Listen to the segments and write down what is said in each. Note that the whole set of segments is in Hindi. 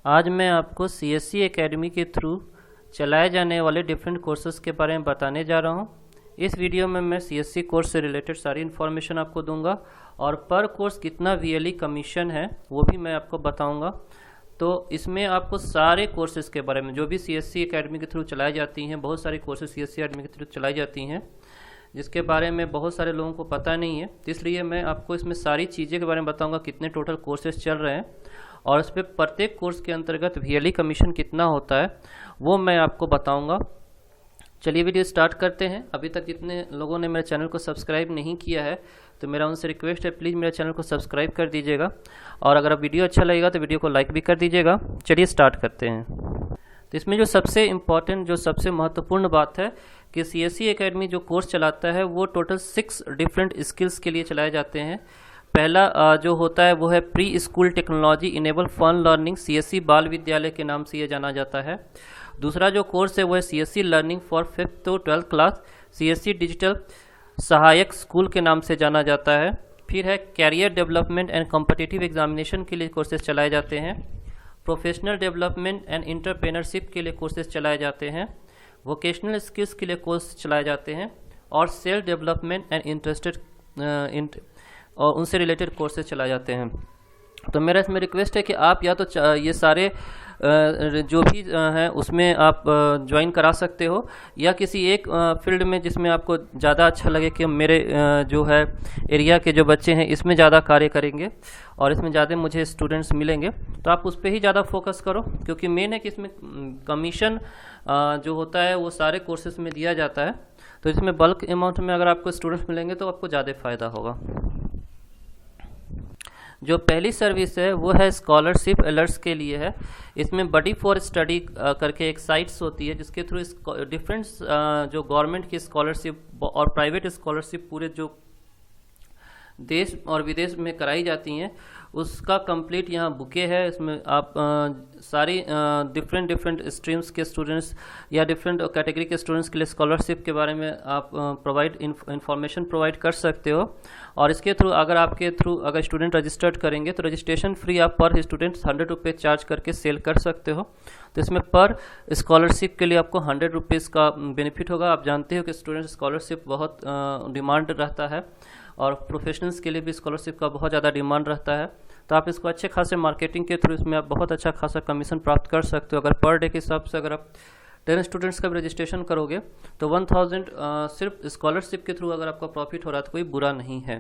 आज मैं आपको CSC एकेडमी के थ्रू चलाए जाने वाले डिफरेंट कोर्सेज़ के बारे में बताने जा रहा हूँ। इस वीडियो में मैं CSC कोर्स से रिलेटेड सारी इन्फॉर्मेशन आपको दूंगा और पर कोर्स कितना VLE कमीशन है वो भी मैं आपको बताऊंगा। तो इसमें आपको सारे कोर्सेज़ के बारे में जो भी CSC एकेडमी के थ्रू चलाई जाती हैं, बहुत सारी कोर्सेज CSC एकेडमी के थ्रू चलाई जाती हैं जिसके बारे में बहुत सारे लोगों को पता नहीं है, इसलिए मैं आपको इसमें सारी चीज़ें के बारे में बताऊंगा, कितने टोटल कोर्सेज चल रहे हैं और उस पर प्रत्येक कोर्स के अंतर्गत VLE कमीशन कितना होता है वो मैं आपको बताऊंगा। चलिए वीडियो स्टार्ट करते हैं। अभी तक जितने लोगों ने मेरे चैनल को सब्सक्राइब नहीं किया है तो मेरा उनसे रिक्वेस्ट है, प्लीज़ मेरे चैनल को सब्सक्राइब कर दीजिएगा और अगर वीडियो अच्छा लगेगा तो वीडियो को लाइक भी कर दीजिएगा। चलिए स्टार्ट करते हैं। तो इसमें जो सबसे इम्पॉर्टेंट, जो सबसे महत्वपूर्ण बात है कि CSC एकेडमी जो कोर्स चलाता है वो टोटल 6 डिफरेंट स्किल्स के लिए चलाए जाते हैं। पहला जो होता है वो है pre school technology enable fun learning, CSC बाल विद्यालय के नाम से ये जाना जाता है। दूसरा जो कोर्स है वो है CSC learning for 5th to 12th class, CSC digital सहायक स्कूल के नाम से जाना जाता है। फिर है career development and competitive examination के लिए कोर्सेज चलाए जाते हैं। प्रोफेशनल डेवलपमेंट एंड इंटरप्रेन्योरशिप के लिए कोर्सेज चलाए जाते हैं। वोकेशनल स्किल्स के लिए कोर्स चलाए जाते हैं और सेल्फ डेवलपमेंट एंड इंटरेस्टेड और उनसे रिलेटेड कोर्सेज चलाए जाते हैं। तो मेरा इसमें रिक्वेस्ट है कि आप या तो ये सारे जो भी हैं उसमें आप ज्वाइन करा सकते हो या किसी एक फील्ड में जिसमें आपको ज़्यादा अच्छा लगे कि मेरे जो है एरिया के जो बच्चे हैं इसमें ज़्यादा कार्य करेंगे और इसमें ज़्यादा मुझे स्टूडेंट्स मिलेंगे तो आप उस पर ही ज़्यादा फोकस करो, क्योंकि मेन है कि इसमें कमीशन जो होता है वो सारे कोर्सेज में दिया जाता है। तो इसमें बल्क अमाउंट में अगर आपको स्टूडेंट्स मिलेंगे तो आपको ज़्यादा फ़ायदा होगा। जो पहली सर्विस है वो है स्कॉलरशिप अलर्ट्स के लिए है। इसमें बडी फॉर स्टडी करके एक साइट्स होती है जिसके थ्रू डिफरेंट जो गवर्नमेंट की स्कॉलरशिप और प्राइवेट स्कॉलरशिप पूरे जो देश और विदेश में कराई जाती हैं उसका कंप्लीट यहाँ बुके है। इसमें आप सारी डिफरेंट स्ट्रीम्स के स्टूडेंट्स या डिफरेंट कैटेगरी के स्टूडेंट्स के लिए स्कॉलरशिप के बारे में आप इंफॉर्मेशन प्रोवाइड कर सकते हो। और इसके थ्रू अगर आपके थ्रू अगर स्टूडेंट रजिस्टर्ड करेंगे तो रजिस्ट्रेशन फ्री आप पर स्टूडेंट 100 रुपये चार्ज करके सेल कर सकते हो। तो इसमें पर स्कॉलरशिप के लिए आपको 100 रुपीज़ का बेनिफिट होगा। आप जानते हो कि स्टूडेंट स्कॉलरशिप बहुत डिमांड रहता है और प्रोफेशनल्स के लिए भी स्कॉलरशिप का बहुत ज़्यादा डिमांड रहता है। तो आप इसको अच्छे खासे मार्केटिंग के थ्रू इसमें आप बहुत अच्छा खासा कमीशन प्राप्त कर सकते हो। अगर पर डे के हिसाब से अगर आप 10 स्टूडेंट्स का भी रजिस्ट्रेशन करोगे तो 1000 सिर्फ स्कॉलरशिप के थ्रू अगर आपका प्रॉफिट हो रहा है तो कोई बुरा नहीं है।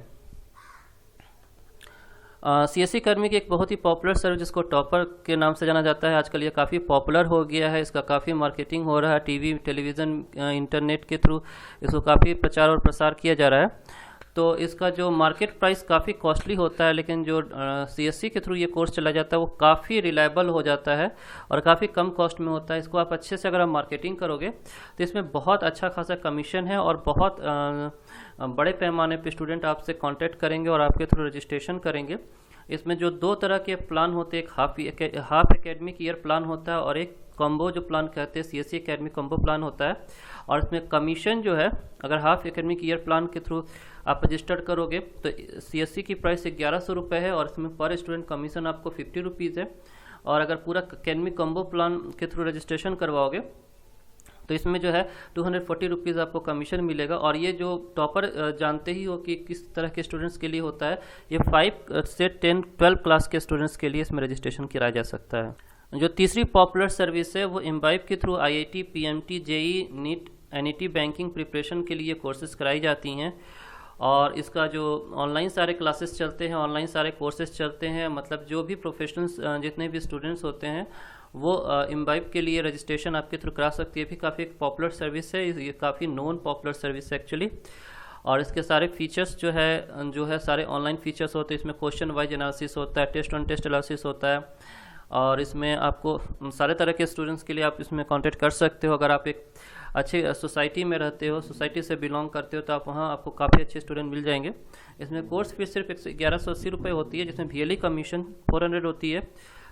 CSC एकेडमी की एक बहुत ही पॉपुलर सर्विस जिसको टॉपर के नाम से जाना जाता है, आजकल ये काफ़ी पॉपुलर हो गया है। इसका काफ़ी मार्केटिंग हो रहा है, टीवी टेलीविज़न इंटरनेट के थ्रू इसको काफ़ी प्रचार और प्रसार किया जा रहा है। तो इसका जो मार्केट प्राइस काफ़ी कॉस्टली होता है, लेकिन जो CSC के थ्रू ये कोर्स चला जाता है वो काफ़ी रिलायबल हो जाता है और काफ़ी कम कॉस्ट में होता है। इसको आप अच्छे से अगर आप मार्केटिंग करोगे तो इसमें बहुत अच्छा खासा कमीशन है और बहुत बड़े पैमाने पे स्टूडेंट आपसे कांटेक्ट करेंगे और आपके थ्रू रजिस्ट्रेशन करेंगे। इसमें जो 2 तरह के प्लान होते हैं, एक हाफ एकेडमिक ईयर प्लान होता है और एक कॉम्बो जो प्लान कहते हैं CSC एकेडमी कॉम्बो प्लान होता है। और इसमें कमीशन जो है अगर हाफ एकेडमिक ईयर प्लान के थ्रू आप रजिस्टर्ड करोगे तो CSC की प्राइस 1100 रुपये है और इसमें पर स्टूडेंट कमीशन आपको 50 रुपीज़ है। और अगर पूरा एकेडमिक कॉम्बो प्लान के थ्रू रजिस्ट्रेशन करवाओगे तो इसमें जो है 240 रुपीज़ आपको कमीशन मिलेगा। और ये जो टॉपर जानते ही हो कि किस तरह के स्टूडेंट्स के लिए होता है, ये 5 से 10-12 क्लास के स्टूडेंट्स के लिए इसमें रजिस्ट्रेशन किया जा सकता है। जो तीसरी पॉपुलर सर्विस है वो इम्बाइब के through IIT PMT JEE NEET NET banking preparation के लिए कोर्सेज कराई जाती हैं और इसका जो ऑनलाइन सारे क्लासेस चलते हैं, ऑनलाइन सारे कोर्सेज चलते हैं। मतलब जो भी प्रोफेशनल्स जितने भी स्टूडेंट्स होते हैं वो इम्बाइब के लिए रजिस्ट्रेशन आपके थ्रू करा सकती है। भी काफ़ी एक पॉपुलर सर्विस है, ये काफ़ी नोन पॉपुलर सर्विस है एक्चुअली। और इसके सारे फीचर्स जो है सारे ऑनलाइन फीचर्स होते हैं। इसमें क्वेश्चन वाइज एनालिसिस होता है, टेस्ट ऑन टेस्ट एनालिसिस होता है और इसमें आपको सारे तरह के स्टूडेंट्स के लिए आप इसमें कांटेक्ट कर सकते हो। अगर आप एक अच्छे सोसाइटी में रहते हो, सोसाइटी से बिलोंग करते हो तो आप वहाँ आपको काफ़ी अच्छे स्टूडेंट मिल जाएंगे। इसमें कोर्स फीस सिर्फ 1180 रुपये होती है जिसमें VLE कमीशन 400 होती है।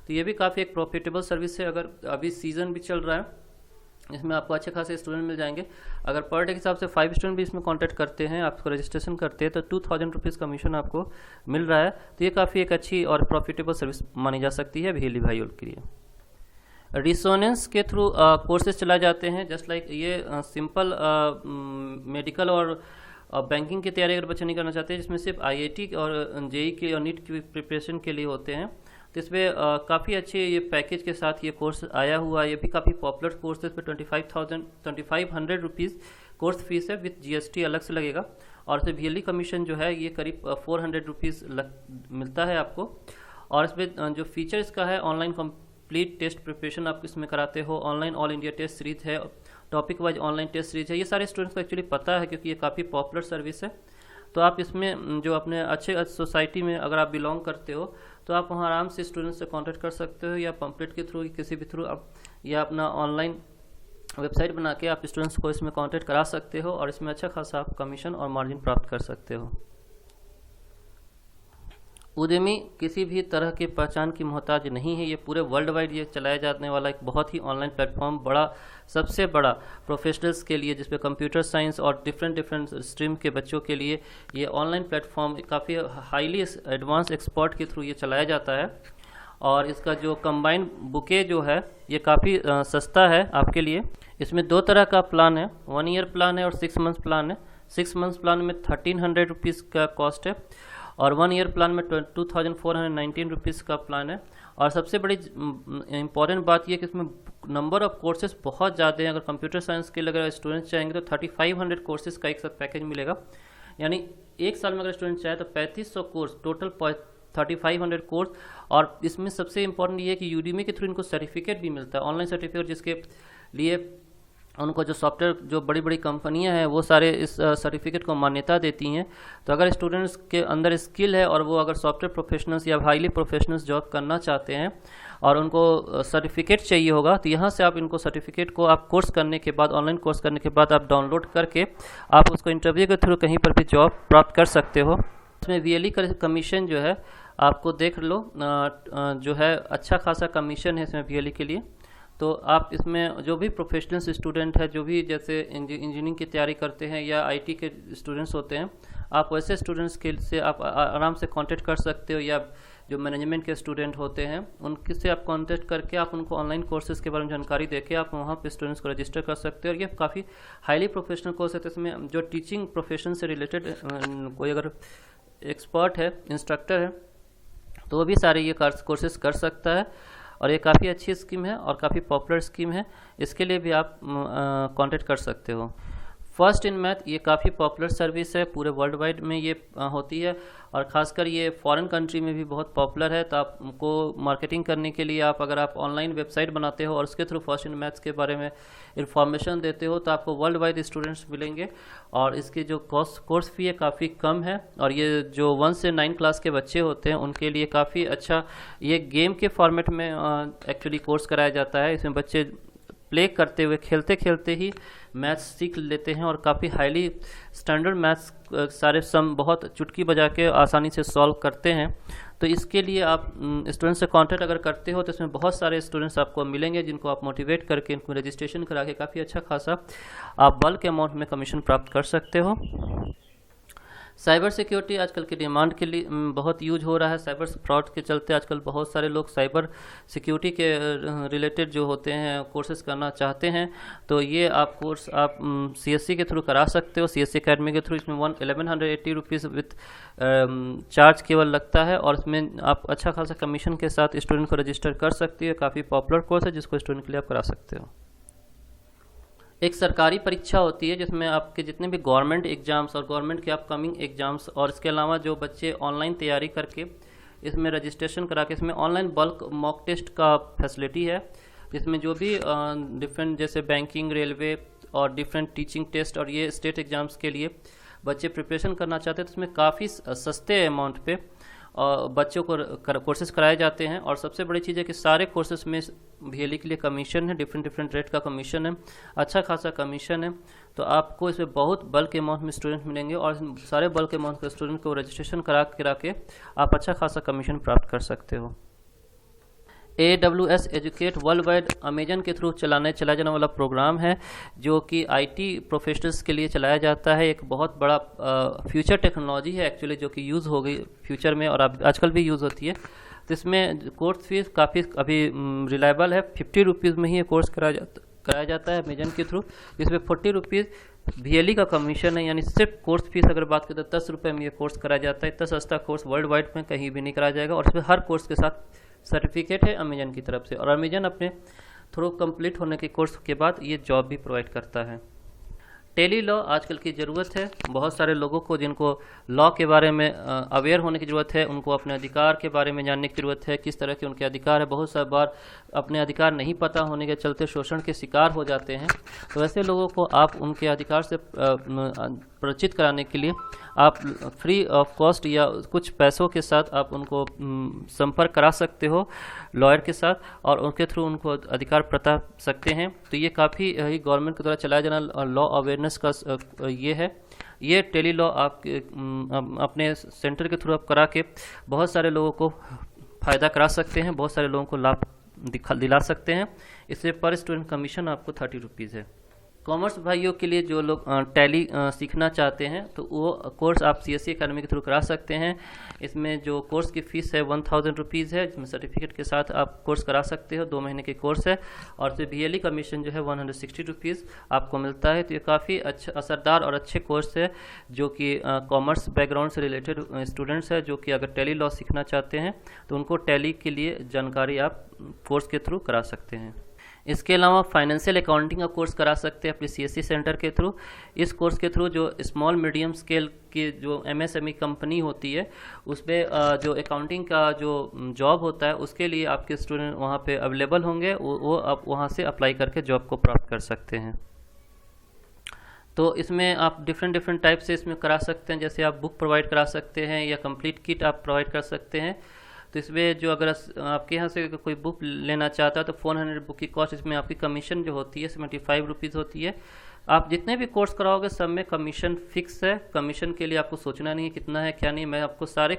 तो ये भी काफ़ी एक प्रॉफिटेबल सर्विस है। अगर अभी सीज़न भी चल रहा है इसमें आपको अच्छे खासे स्टूडेंट मिल जाएंगे। अगर पर डे के हिसाब से 5 स्टूडेंट भी इसमें कांटेक्ट करते हैं, आपको रजिस्ट्रेशन करते हैं तो 2000 रुपीज़ कमीशन आपको मिल रहा है। तो ये काफ़ी एक अच्छी और प्रॉफिटेबल सर्विस मानी जा सकती है VLE भाइयों के लिए। रिसोनेंस के थ्रू कोर्सेज चलाए जाते हैं। जस्ट लाइक ये सिंपल मेडिकल और बैंकिंग की तैयारी अगर बच्चे नहीं करना चाहते हैं, जिसमें सिर्फ आईआईटी और जेई की और नीट की प्रिपरेशन के लिए होते हैं, तो इसमें काफ़ी अच्छे ये पैकेज के साथ ये कोर्स आया हुआ है। ये भी काफ़ी पॉपुलर कोर्स है। इस पर 2500 रुपीज़ कोर्स फीस है, विथ जीएसटी अलग से लगेगा। और इसमें वीएलई कमीशन जो है ये करीब 400 रुपीज़ मिलता है आपको। और इसमें जो फीचर इसका है, ऑनलाइन कंप्लीट टेस्ट प्रिपरेशन आप इसमें कराते हो, online all India test series है, topic wise online test series है। ये सारे स्टूडेंट्स को एक्चुअली पता है क्योंकि ये काफ़ी पॉपुलर सर्विस है। तो आप इसमें जो अपने अच्छे सोसाइटी में अगर आप बिलोंग करते हो तो आप वहाँ आराम से स्टूडेंट्स से कांटेक्ट कर सकते हो, या पंपलेट के थ्रू किसी भी थ्रू आप, या अपना ऑनलाइन वेबसाइट बना के आप स्टूडेंट्स को इसमें कांटेक्ट करा सकते हो और इसमें अच्छा खासा आप कमीशन और मार्जिन प्राप्त कर सकते हो। उद्यमी किसी भी तरह की पहचान की मोहताज नहीं है। ये पूरे वर्ल्ड वाइड ये चलाया जाने वाला एक बहुत ही ऑनलाइन प्लेटफॉर्म, सबसे बड़ा प्रोफेशनल्स के लिए, जिसपे कंप्यूटर साइंस और डिफरेंट स्ट्रीम के बच्चों के लिए ये ऑनलाइन प्लेटफॉर्म काफ़ी हाईली एडवांस एक्सपर्ट के थ्रू ये चलाया जाता है। और इसका जो कंबाइंड बुके जो है ये काफ़ी सस्ता है आपके लिए। इसमें 2 तरह का प्लान है, 1 ईयर प्लान है और 6 मंथ्स प्लान है। 6 मंथ्स प्लान में 1300 रुपीज़ का कॉस्ट है और 1 ईयर प्लान में 2419 रुपीज़ का प्लान है। और सबसे बड़ी इम्पॉर्टेंट बात यह कि इसमें नंबर ऑफ कोर्सेज बहुत ज़्यादा हैं। अगर कंप्यूटर साइंस के लिए अगर स्टूडेंट्स चाहेंगे तो 3500 कोर्सेज का एक साथ पैकेज मिलेगा। यानी एक साल में अगर स्टूडेंट चाहे तो 3500 कोर्स, टोटल 3500 कोर्स। और इसमें सबसे इम्पोर्टेंट ये है कि यूडीमी के थ्रू इनको सर्टिफिकेट भी मिलता है, ऑनलाइन सर्टिफिकेट, जिसके लिए उनको जो सॉफ्टवेयर जो बड़ी बड़ी कंपनियां हैं वो सारे इस सर्टिफिकेट को मान्यता देती हैं। तो अगर स्टूडेंट्स के अंदर स्किल है और वो अगर सॉफ्टवेयर प्रोफेशनल्स या हाईली प्रोफेशनल्स जॉब करना चाहते हैं और उनको सर्टिफिकेट चाहिए होगा, तो यहाँ से आप इनको सर्टिफिकेट को आप कोर्स करने के बाद, ऑनलाइन कोर्स करने के बाद आप डाउनलोड करके आप उसको इंटरव्यू के थ्रू कहीं पर भी जॉब प्राप्त कर सकते हो। इसमें वीएलई कमीशन जो है आपको देख लो, जो है अच्छा खासा कमीशन है इसमें वीएलई के लिए। तो आप इसमें जो भी प्रोफेशनल स्टूडेंट है, जो भी जैसे इंजीनियरिंग की तैयारी करते हैं या आईटी के स्टूडेंट्स होते हैं, आप वैसे स्टूडेंट्स के से आप आराम से कांटेक्ट कर सकते हो। या जो मैनेजमेंट के स्टूडेंट होते हैं उनके से आप कांटेक्ट करके आप उनको ऑनलाइन कोर्सेज के बारे में जानकारी देके आप वहाँ पे स्टूडेंट्स को रजिस्टर कर सकते हो। और ये काफ़ी हाईली प्रोफेशनल कोर्स है। तो इसमें जो टीचिंग प्रोफेशन से रिलेटेड कोई अगर एक्सपर्ट है, इंस्ट्रक्टर है, तो वो भी सारे ये कोर्सेज कर सकता है। और ये काफ़ी अच्छी स्कीम है और काफ़ी पॉपुलर स्कीम है। इसके लिए भी आप कांटेक्ट कर सकते हो। फर्स्ट इन मैथ ये काफ़ी पॉपुलर सर्विस है, पूरे वर्ल्ड वाइड में ये होती है और ख़ासकर ये फॉरेन कंट्री में भी बहुत पॉपुलर है। तो आपको मार्केटिंग करने के लिए अगर आप ऑनलाइन वेबसाइट बनाते हो और उसके थ्रू फर्स्ट इन मैथ्स के बारे में इंफॉर्मेशन देते हो तो आपको वर्ल्ड वाइड स्टूडेंट्स मिलेंगे। और इसकी जो कोर्स फी है काफ़ी कम है। और ये जो 1 से 9 क्लास के बच्चे होते हैं उनके लिए काफ़ी अच्छा ये गेम के फॉर्मेट में एक्चुअली कोर्स कराया जाता है। इसमें बच्चे प्ले करते हुए, खेलते खेलते ही मैथ्स सीख लेते हैं और काफ़ी हाईली स्टैंडर्ड मैथ्स सारे सम बहुत चुटकी बजा के आसानी से सॉल्व करते हैं। तो इसके लिए आप स्टूडेंट्स से कांटेक्ट अगर करते हो तो इसमें बहुत सारे स्टूडेंट्स आपको मिलेंगे जिनको आप मोटिवेट करके इनको रजिस्ट्रेशन करा के काफ़ी अच्छा खासा आप बल्क अमाउंट में कमीशन प्राप्त कर सकते हो। साइबर सिक्योरिटी आजकल की डिमांड के लिए बहुत यूज हो रहा है। साइबर फ्रॉड के चलते आजकल बहुत सारे लोग साइबर सिक्योरिटी के रिलेटेड जो होते हैं कोर्सेज करना चाहते हैं। तो ये आप कोर्स आप सीएससी के थ्रू करा सकते हो, सीएससी अकेडमी के थ्रू। इसमें 1180 रुपीज़ विथ चार्ज केवल लगता है और इसमें आप अच्छा खासा कमीशन के साथ स्टूडेंट को रजिस्टर कर सकते हो। काफ़ी पॉपुलर कोर्स है जिसको स्टूडेंट के लिए आप करा सकते हो। एक सरकारी परीक्षा होती है जिसमें आपके जितने भी गवर्नमेंट एग्जाम्स और गवर्नमेंट के अपकमिंग एग्जाम्स और इसके अलावा जो बच्चे ऑनलाइन तैयारी करके इसमें रजिस्ट्रेशन करा के, इसमें ऑनलाइन बल्क मॉक टेस्ट का फैसिलिटी है जिसमें जो भी डिफरेंट जैसे बैंकिंग, रेलवे और डिफरेंट टीचिंग टेस्ट और ये स्टेट एग्जाम्स के लिए बच्चे प्रिपरेशन करना चाहते हैं। तो इसमें काफ़ी सस्ते अमाउंट पे बच्चों को कोर्सेज कराए जाते हैं। और सबसे बड़ी चीज़ है कि सारे कोर्सेज में वीएलई के लिए कमीशन है, डिफरेंट रेट का कमीशन है, अच्छा खासा कमीशन है। तो आपको इसमें बहुत बल्क अमाउंट में स्टूडेंट मिलेंगे और सारे बल्क अमाउंट के स्टूडेंट को रजिस्ट्रेशन करा के आप अच्छा खासा कमीशन प्राप्त कर सकते हो। AWS educate world wide Amazon के थ्रू चलाया जाने वाला प्रोग्राम है जो कि आईटी प्रोफेशनल्स के लिए चलाया जाता है। एक बहुत बड़ा फ्यूचर टेक्नोलॉजी है एक्चुअली जो कि यूज़ हो गई फ्यूचर में और आजकल भी यूज़ होती है। तो इसमें कोर्स फीस काफ़ी अभी रिलायबल है। 50 रुपीज़ में ही ये कोर्स कराया जाता है अमेजन के थ्रू। इसमें 40 रुपीज़ VLE का कमीशन है, यानी सिर्फ कोर्स फीस अगर बात करें तो 10 रुपये में ये कोर्स कराया जाता है। इतना सस्ता कोर्स वर्ल्ड वाइड में कहीं भी नहीं कराया जाएगा, और इसमें हर कोर्स के साथ सर्टिफिकेट है अमेजन की तरफ से, और अमेजन अपने थ्रू कंप्लीट होने के कोर्स के बाद ये जॉब भी प्रोवाइड करता है। टेली लॉ आजकल की ज़रूरत है बहुत सारे लोगों को, जिनको लॉ के बारे में अवेयर होने की ज़रूरत है, उनको अपने अधिकार के बारे में जानने की ज़रूरत है, किस तरह के उनके अधिकार है। बहुत सारी बार अपने अधिकार नहीं पता होने के चलते शोषण के शिकार हो जाते हैं। तो ऐसे लोगों को आप उनके अधिकार से परिचित कराने के लिए आप फ्री ऑफ कॉस्ट या कुछ पैसों के साथ आप उनको संपर्क करा सकते हो लॉयर के साथ, और उनके थ्रू उनको अधिकार बता सकते हैं। तो ये काफ़ी गवर्नमेंट के द्वारा चलाया जाना लॉ अवेयरनेस का ये है। ये टेली लॉ आप अपने सेंटर के थ्रू आप करा के बहुत सारे लोगों को फ़ायदा करा सकते हैं, बहुत सारे लोगों को लाभ दिला सकते हैं। इससे पर स्टूडेंट कमीशन आपको 30 रुपीज़ है। कॉमर्स भाइयों के लिए जो लोग टैली सीखना चाहते हैं तो वो कोर्स आप CSE एकेडमी के थ्रू करा सकते हैं। इसमें जो कोर्स की फ़ीस है 1000 रुपीज़ है, जिसमें सर्टिफिकेट के साथ आप कोर्स करा सकते हो। 2 महीने के कोर्स है, और फिर VLE कमीशन जो है 160 रुपीज़ आपको मिलता है। तो ये काफ़ी अच्छा, असरदार और अच्छे कोर्स है, जो कि कॉमर्स बैकग्राउंड से रिलेटेड स्टूडेंट्स है, जो कि अगर टैली लॉ सीखना चाहते हैं तो उनको टैली के लिए जानकारी आप कोर्स के थ्रू करा सकते हैं। इसके अलावा फाइनेंशियल अकाउंटिंग का कोर्स करा सकते हैं अपने CSE सेंटर के थ्रू। इस कोर्स के थ्रू जो स्मॉल मीडियम स्केल की जो MSME कंपनी होती है, उसमें जो अकाउंटिंग का जो जॉब होता है उसके लिए आपके स्टूडेंट वहाँ पे अवेलेबल होंगे, वो आप वहाँ से अप्लाई करके जॉब को प्राप्त कर सकते हैं। तो इसमें आप डिफरेंट टाइप से इसमें करा सकते हैं, जैसे आप बुक प्रोवाइड करा सकते हैं या कंप्लीट किट आप प्रोवाइड कर सकते हैं। तो इसमें जो अगर आपके यहाँ से कोई बुक लेना चाहता है तो 400 बुक की कॉस्ट, इसमें आपकी कमीशन जो होती है 75 रुपीज़ होती है। आप जितने भी कोर्स कराओगे सब में कमीशन फिक्स है। कमीशन के लिए आपको सोचना नहीं है कितना है क्या नहीं, मैं आपको सारे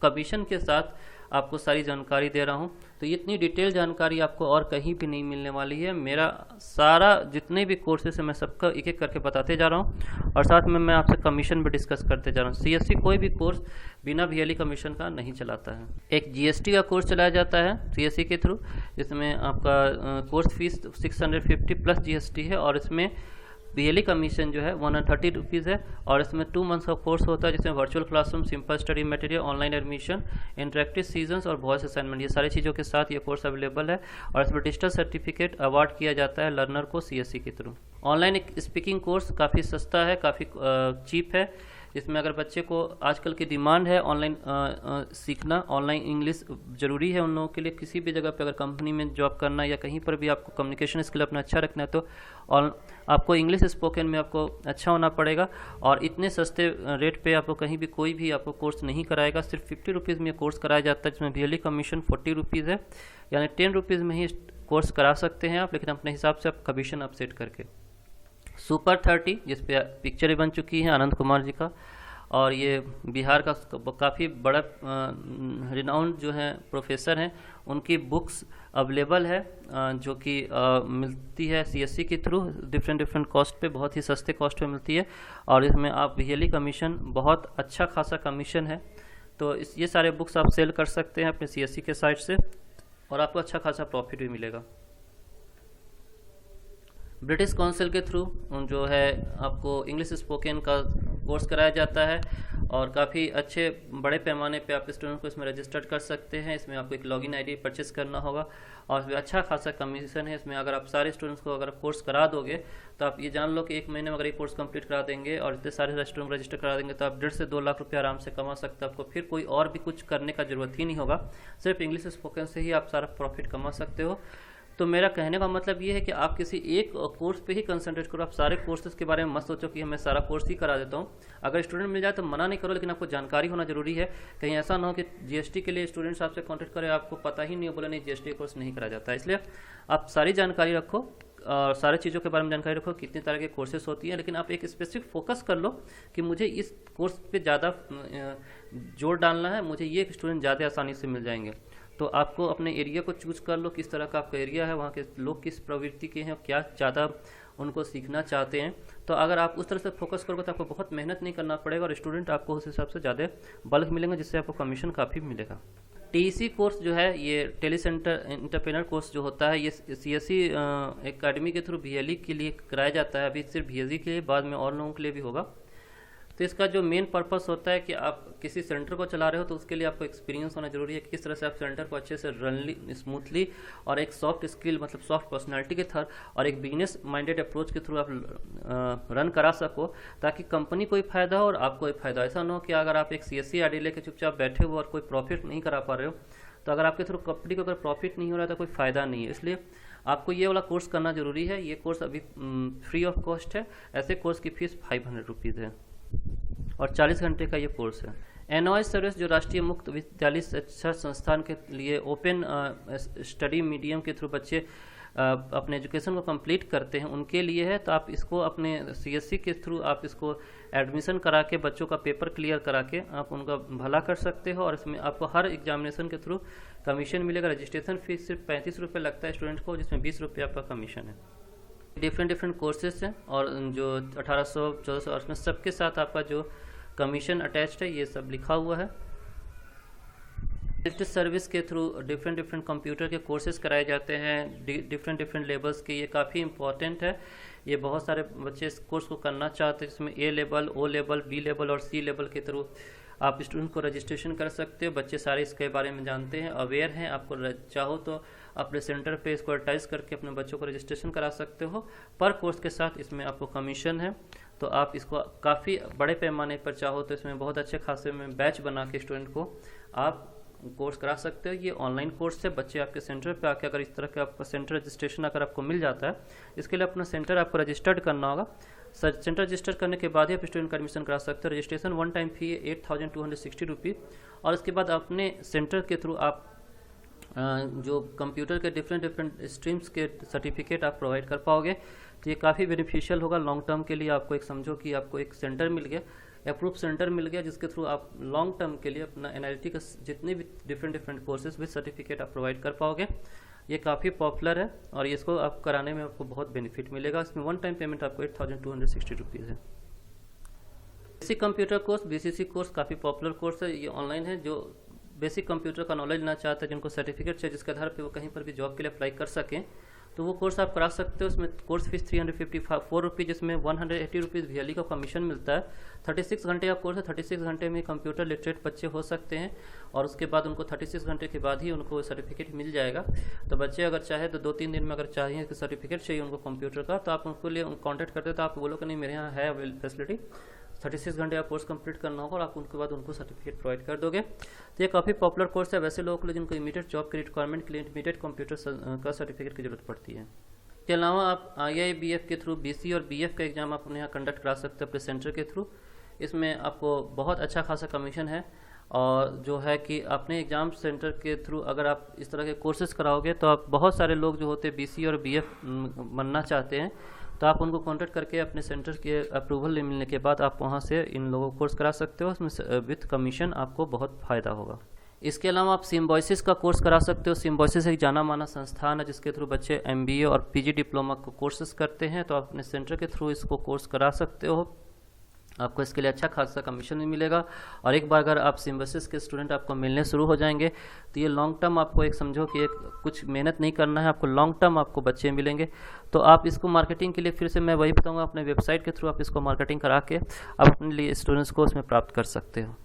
कमीशन के साथ आपको सारी जानकारी दे रहा हूँ। तो इतनी डिटेल जानकारी आपको और कहीं भी नहीं मिलने वाली है। मेरा सारा जितने भी कोर्सेस है मैं सबका एक एक करके बताते जा रहा हूँ, और साथ में मैं आपसे कमीशन भी डिस्कस करते जा रहा हूँ। CSE कोई भी कोर्स बिना VLE कमीशन का नहीं चलाता है। एक GST का कोर्स चलाया जाता है CSE के थ्रू, जिसमें आपका कोर्स फीस 650 प्लस GST है, और इसमें VLE कमीशन जो है 130 रुपीज़ है। और इसमें 2 मंथ्स का कोर्स होता है, जिसमें virtual classroom, simple study material, online admission, interactive seasons और वॉइस असाइनमेंट, ये सारी चीज़ों के साथ ये कोर्स अवेलेबल है। और इसमें डिजिटल सर्टिफिकेट अवार्ड किया जाता है लर्नर को CSE के थ्रू। ऑनलाइन एक स्पीकिंग कोर्स काफ़ी सस्ता है, काफ़ी चीप है, जिसमें अगर बच्चे को आजकल की डिमांड है ऑनलाइन सीखना, ऑनलाइन इंग्लिश ज़रूरी है उन लोगों के लिए। किसी भी जगह पे अगर कंपनी में जॉब करना है या कहीं पर भी आपको कम्युनिकेशन स्किल अपना अच्छा रखना है तो आपको इंग्लिश स्पोकन में आपको अच्छा होना पड़ेगा। और इतने सस्ते रेट पे आपको कहीं भी कोई भी आपको कोर्स नहीं कराएगा। सिर्फ 50 रुपीज़ में कोर्स कराया जाता है, जिसमें VLE कमीशन 40 रुपीज़ है, यानी 10 रुपीज़ में ही कोर्स करा सकते हैं आप, लेकिन अपने हिसाब से आप कमीशन आप सेट करके। सुपर 30 जिस पे पिक्चर बन चुकी है आनंद कुमार जी का, और ये बिहार का काफ़ी बड़ा रिनाउंड जो है प्रोफेसर हैं, उनकी बुक्स अवेलेबल है, जो कि मिलती है CSE के थ्रू डिफरेंट कॉस्ट पे, बहुत ही सस्ते कॉस्ट पे मिलती है। और इसमें आप VLE कमीशन बहुत अच्छा खासा कमीशन है, तो ये सारे बुक्स आप सेल कर सकते हैं अपने CSE के साइट से, और आपको अच्छा खासा प्रॉफिट भी मिलेगा। ब्रिटिश काउंसिल के थ्रू जो है आपको इंग्लिश स्पोकन का कोर्स कराया जाता है, और काफ़ी अच्छे बड़े पैमाने पे आप स्टूडेंट को इसमें रजिस्टर्ड कर सकते हैं। इसमें आपको एक लॉगिन ID परचेस करना होगा, और इसमें अच्छा खासा कमीशन है। इसमें अगर आप सारे स्टूडेंट्स को अगर कोर्स करा दोगे तो आप ये जान लो कि 1 महीने में अगर ये कोर्स कंप्लीट करा देंगे और इतने सारे स्टूडेंट रजिस्टर करा देंगे तो आप 1.5 से 2 लाख रुपये आराम से कमा सकते हैं। आपको फिर कोई और भी कुछ करने का ज़रूरत ही नहीं होगा, सिर्फ इंग्लिश स्पोकन से ही आप सारा प्रॉफिट कमा सकते हो। तो मेरा कहने का मतलब ये है कि आप किसी एक कोर्स पे ही कंसंट्रेट करो। आप सारे कोर्सेज के बारे में मत सोचो कि मैं सारा कोर्स ही करा देता हूँ। अगर स्टूडेंट मिल जाए तो मना नहीं करो, लेकिन आपको जानकारी होना जरूरी है। कहीं ऐसा ना हो कि GST के लिए स्टूडेंट्स आपसे कॉन्टेक्ट करें, आपको पता ही नहीं हो, बोले नहीं GST कोर्स नहीं करा जाता है। इसलिए आप सारी जानकारी रखो और सारी चीज़ों के बारे में जानकारी रखो, कितनी तरह के कोर्सेज होती हैं, लेकिन आप एक स्पेसिफिक फोकस कर लो कि मुझे इस कोर्स पे ज़्यादा जोर डालना है, मुझे ये स्टूडेंट ज़्यादा आसानी से मिल जाएंगे। तो आपको अपने एरिया को चूज कर लो, किस तरह का आपका एरिया है, वहाँ के लोग किस प्रवृत्ति के हैं, क्या ज़्यादा उनको सीखना चाहते हैं। तो अगर आप उस तरह से फोकस करोगे तो आपको बहुत मेहनत नहीं करना पड़ेगा, और स्टूडेंट आपको उस हिसाब से ज़्यादा बल्क मिलेंगे, जिससे आपको कमीशन काफ़ी मिलेगा। टीईसी कोर्स जो है ये टेली सेंटर एंटरप्रेन्योर कोर्स जो होता है ये सीएससी एकेडमी के थ्रू बीएलई के लिए कराया जाता है। अभी सिर्फ बीएसई के लिए, बाद में और लोगों के लिए भी होगा। तो इसका जो मेन पर्पस होता है कि आप किसी सेंटर को चला रहे हो तो उसके लिए आपको एक्सपीरियंस होना जरूरी है कि किस तरह से आप सेंटर को अच्छे से रनली स्मूथली और एक सॉफ्ट स्किल मतलब सॉफ्ट पर्सनालिटी के थर और एक बिजनेस माइंडेड अप्रोच के थ्रू आप रन करा सको, ताकि कंपनी को भी फायदा हो और आपको भी फायदा। ऐसा ना हो कि अगर आप एक सीएससी आईडी लेकर चुपचाप बैठे हो और कोई प्रॉफिट नहीं करा पा रहे हो, तो अगर आपके थ्रू कंपनी को अगर प्रॉफिट नहीं हो रहा है तो कोई फ़ायदा नहीं है। इसलिए आपको ये वाला कोर्स करना जरूरी है। ये कोर्स अभी फ्री ऑफ कॉस्ट है। ऐसे कोर्स की फीस 500 रुपीज़ है और 40 घंटे का ये कोर्स है। एनओएस सर्विस जो राष्ट्रीय मुक्त विद्यालय शिक्षा संस्थान के लिए ओपन स्टडी मीडियम के थ्रू बच्चे अपने एजुकेशन को कंप्लीट करते हैं, उनके लिए है। तो आप इसको अपने सीएससी के थ्रू आप इसको एडमिशन करा के बच्चों का पेपर क्लियर करा के आप उनका भला कर सकते हो और इसमें आपको हर एग्जामिनेशन के थ्रू कमीशन मिलेगा। रजिस्ट्रेशन फीस सिर्फ 35 रुपये लगता है स्टूडेंट को, जिसमें 20 रुपये आपका कमीशन है। डिफरेंट कोर्सेस हैं और जो 1800 1400 उसमें सबके साथ आपका जो कमीशन अटैच्ड है ये सब लिखा हुआ है। डिजिटल सर्विस के थ्रू डिफरेंट कंप्यूटर के कोर्सेज कराए जाते हैं डिफरेंट लेवल्स के। ये काफ़ी इंपॉर्टेंट है। ये बहुत सारे बच्चे इस कोर्स को करना चाहते हैं, जिसमें A level, O level, B level और सी लेवल के थ्रू आप स्टूडेंट को रजिस्ट्रेशन कर सकते हो। बच्चे सारे इसके बारे में जानते हैं, अवेयर हैं। आपको चाहो तो अपने सेंटर पे इसको एडवर्टाइज करके अपने बच्चों को रजिस्ट्रेशन करा सकते हो। पर कोर्स के साथ इसमें आपको कमीशन है, तो आप इसको काफ़ी बड़े पैमाने पर चाहो तो इसमें बहुत अच्छे खासे में बैच बना के स्टूडेंट को आप कोर्स करा सकते हो। ये ऑनलाइन कोर्स है। बच्चे आपके सेंटर पे आके अगर इस तरह का आपका सेंटर रजिस्ट्रेशन अगर आपको मिल जाता है, इसके लिए अपना सेंटर आपको रजिस्टर्ड करना होगा। सेंटर रजिस्टर करने के बाद ही आप स्टूडेंट का एडमिशन करा सकते हो। रजिस्ट्रेशन वन टाइम फी है 8260 रुपीज़ और इसके बाद अपने सेंटर के थ्रू आप जो कंप्यूटर के डिफरेंट स्ट्रीम्स के सर्टिफिकेट आप प्रोवाइड कर पाओगे। तो ये काफ़ी बेनिफिशियल होगा लॉन्ग टर्म के लिए। आपको एक समझो कि आपको एक सेंटर मिल गया, अप्रूव सेंटर मिल गया, जिसके थ्रू आप लॉन्ग टर्म के लिए अपना एनआईटी का जितने भी डिफरेंट कोर्सेज विद सर्टिफिकेट आप प्रोवाइड कर पाओगे। ये काफ़ी पॉपुलर है और इसको आप कराने में आपको बहुत बेनिफिट मिलेगा। इसमें वन टाइम पेमेंट आपको 8260 रुपीज़ है। Basic computer course BCC course काफ़ी पॉपुलर कोर्स है। ये ऑनलाइन है। जो बेसिक कंप्यूटर का नॉलेज लेना चाहते हैं, जिनको सर्टिफिकेट चाहिए जिसके आधार पे वो कहीं पर भी जॉब के लिए अप्लाई कर सकें, तो वो कोर्स आप करा सकते हो। उसमें कोर्स फीस 354 रुपीज़, जिसमें 180 रुपीज़ बीएलई का कमीशन मिलता है। 36 घंटे का कोर्स है। 36 घंटे में कंप्यूटर लिटरेट बच्चे हो सकते हैं और उसके बाद उनको 36 घंटे के बाद ही उनको सर्टिफिकेट मिल जाएगा। तो बच्चे अगर चाहे तो 2-3 दिन में अगर चाहिए कि सर्टिफिकेट चाहिए उनको कंप्यूटर का, तो आप उनको लिए कॉन्टैक्ट करते हो, तो आप बोलो कि नहीं मेरे यहाँ है फैसिलिटी, 36 घंटे आप कोर्स कंप्लीट करना होगा और आप उनके बाद उनको सर्टिफिकेट प्रोवाइड कर दोगे। तो ये काफ़ी पॉपुलर कोर्स है वैसे लोगों के लिए जिनको इमीडिएट जॉब की रिक्वायरमेंट के लिए इंटरमीडिएट कंप्यूटर का सर्टिफिकेट की जरूरत पड़ती है। इसके अलावा आप IIBF के थ्रू BC और BF का एग्जाम आप अपने यहाँ कंडक्ट करा सकते हो अपने सेंटर के थ्रू। इसमें आपको बहुत अच्छा खासा कमीशन है और जो है कि अपने एग्ज़ाम सेंटर के थ्रू अगर आप इस तरह के कोर्सेज कराओगे तो आप बहुत सारे लोग जो होते हैं BC और BF बनना चाहते हैं, तो आप उनको कांटेक्ट करके अपने सेंटर के अप्रूवल मिलने के बाद आप वहां से इन लोगों को कोर्स करा सकते हो। उसमें विथ कमीशन आपको बहुत फ़ायदा होगा। इसके अलावा आप सिम्बॉयसिस का कोर्स करा सकते हो। सिम्बॉयसिस एक जाना माना संस्थान है जिसके थ्रू बच्चे MBA और PG डिप्लोमा को कोर्सेज करते हैं, तो आप अपने सेंटर के थ्रू इसको कोर्स करा सकते हो। आपको इसके लिए अच्छा खासा कमीशन भी मिलेगा और एक बार अगर आप सिम्बॉयसिस के स्टूडेंट आपको मिलने शुरू हो जाएंगे तो ये लॉन्ग टर्म आपको एक समझो कि एक कुछ मेहनत नहीं करना है, आपको लॉन्ग टर्म आपको बच्चे मिलेंगे। तो आप इसको मार्केटिंग के लिए फिर से मैं वही बताऊंगा, अपने वेबसाइट के थ्रू आप इसको मार्केटिंग करा के आप अपने लिए स्टूडेंट्स को उसमें प्राप्त कर सकते हो।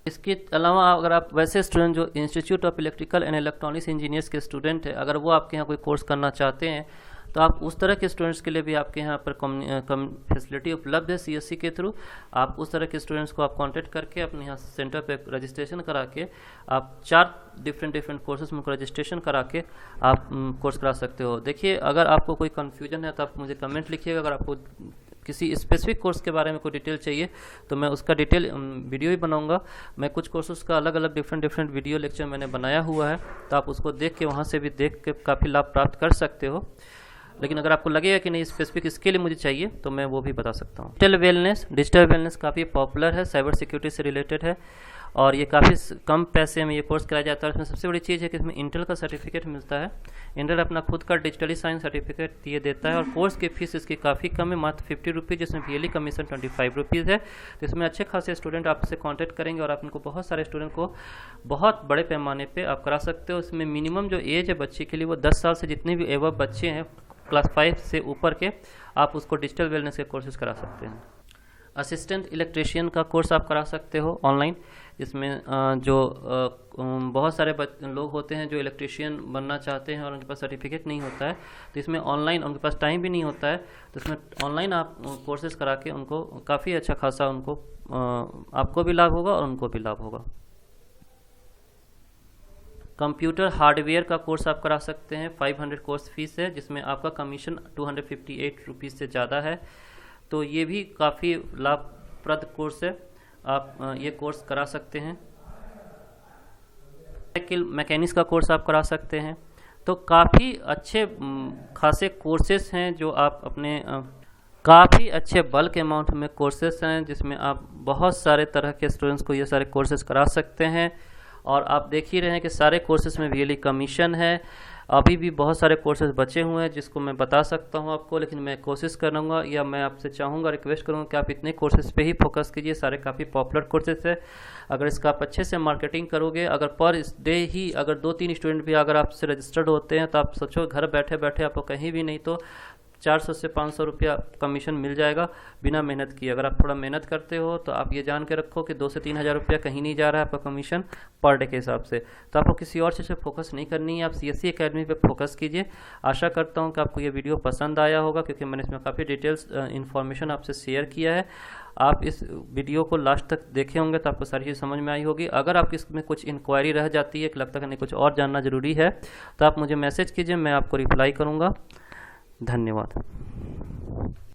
इसके अलावा अगर आप वैसे स्टूडेंट जो institute of electrical and electronics engineers के स्टूडेंट है, अगर वो आपके यहाँ कोई कोर्स करना चाहते हैं तो आप उस तरह के स्टूडेंट्स के लिए भी आपके यहाँ पर कम फैसिलिटी उपलब्ध है CSC के थ्रू। आप उस तरह के स्टूडेंट्स को आप कांटेक्ट करके अपने यहाँ सेंटर पे रजिस्ट्रेशन करा के आप 4 डिफरेंट कोर्सेज में रजिस्ट्रेशन करा के आप कोर्स करा सकते हो। देखिए अगर आपको कोई कन्फ्यूजन है तो आप मुझे कमेंट लिखिएगा। अगर आपको किसी स्पेसिफिक कोर्स के बारे में कोई डिटेल चाहिए तो मैं उसका डिटेल वीडियो भी बनाऊंगा। मैं कुछ कोर्सेज का अलग अलग डिफरेंट वीडियो लेक्चर मैंने बनाया हुआ है, तो आप उसको देख के वहाँ से भी देख के काफ़ी लाभ प्राप्त कर सकते हो। लेकिन अगर आपको लगेगा कि नहीं स्पेसिफिक इसके लिए मुझे चाहिए तो मैं वो भी बता सकता हूँ। डिजिटल वेलनेस काफ़ी पॉपुलर है, साइबर सिक्योरिटी से रिलेटेड है और ये काफ़ी कम पैसे में ये कोर्स कराया जाता है। इसमें सबसे बड़ी चीज़ है कि इसमें इंटेल का सर्टिफिकेट मिलता है। इंटेल अपना खुद का डिजिटली साइन सर्टिफिकेट ये देता है, और कोर्स की फीस इसकी काफ़ी कम है, मात्र 50 रुपीज़, जिसमें वीएलई कमीशन 25 रुपीज़ है। तो इसमें अच्छे खासे स्टूडेंट आपसे कॉन्टैक्ट करेंगे और आप उनको बहुत सारे स्टूडेंट को बहुत बड़े पैमाने पर आप करा सकते हो। इसमें मिनिमम जो एज है बच्चे के लिए वो 10 साल से जितने भी एवं बच्चे हैं क्लास 5 से ऊपर के, आप उसको डिजिटल वेलनेस के कोर्सेज करा सकते हैं। असिस्टेंट इलेक्ट्रीशियन का कोर्स आप करा सकते हो ऑनलाइन, जिसमें जो बहुत सारे लोग होते हैं जो इलेक्ट्रीशियन बनना चाहते हैं और उनके पास सर्टिफिकेट नहीं होता है, तो इसमें ऑनलाइन उनके पास टाइम भी नहीं होता है, तो इसमें ऑनलाइन आप कोर्सेज करा के उनको काफ़ी अच्छा खासा उनको आपको भी लाभ होगा और उनको भी लाभ होगा। कंप्यूटर हार्डवेयर का कोर्स आप करा सकते हैं, 500 कोर्स फीस है, जिसमें आपका कमीशन 258 रुपीज़ से ज़्यादा है। तो ये भी काफ़ी लाभप्रद कोर्स है, आप ये कोर्स करा सकते हैं। साइकिल मैकेनिक्स का कोर्स आप करा सकते हैं। तो काफ़ी अच्छे खासे कोर्सेस हैं जो आप अपने काफ़ी अच्छे बल्क अमाउंट में कोर्सेस हैं, जिसमें आप बहुत सारे तरह के स्टूडेंट्स को ये सारे कोर्सेज करा सकते हैं। और आप देख ही रहे हैं कि सारे कोर्सेज में वीएलई कमीशन है। अभी भी बहुत सारे कोर्सेज बचे हुए हैं जिसको मैं बता सकता हूं आपको, लेकिन मैं कोशिश करूंगा या मैं आपसे चाहूँगा, रिक्वेस्ट करूंगा कि आप इतने कोर्सेज पे ही फोकस कीजिए। सारे काफ़ी पॉपुलर कोर्सेज है। अगर इसका आप अच्छे से मार्केटिंग करोगे, अगर पर डे ही अगर 2-3 स्टूडेंट भी अगर आपसे रजिस्टर्ड होते हैं, तो आप सोचो घर बैठे बैठे आपको कहीं भी नहीं तो 400 से 500 रुपया कमीशन मिल जाएगा बिना मेहनत किए। अगर आप थोड़ा मेहनत करते हो तो आप ये जान के रखो कि 2 से 3 हज़ार रुपया कहीं नहीं जा रहा है आपका कमीशन पर डे के हिसाब से। तो आपको किसी और चीज़ पे फोकस नहीं करनी है, आप सीएससी एकेडमी पे फोकस कीजिए। आशा करता हूँ कि आपको ये वीडियो पसंद आया होगा, क्योंकि मैंने इसमें काफ़ी डिटेल्स इन्फॉर्मेशन आपसे शेयर किया है। आप इस वीडियो को लास्ट तक देखे होंगे तो आपको सारी चीज़ समझ में आई होगी। अगर आपकी इसमें कुछ इंक्वायरी रह जाती है कि लगता है कि नहीं कुछ और जानना ज़रूरी है, तो आप मुझे मैसेज कीजिए, मैं आपको रिप्लाई करूँगा। धन्यवाद।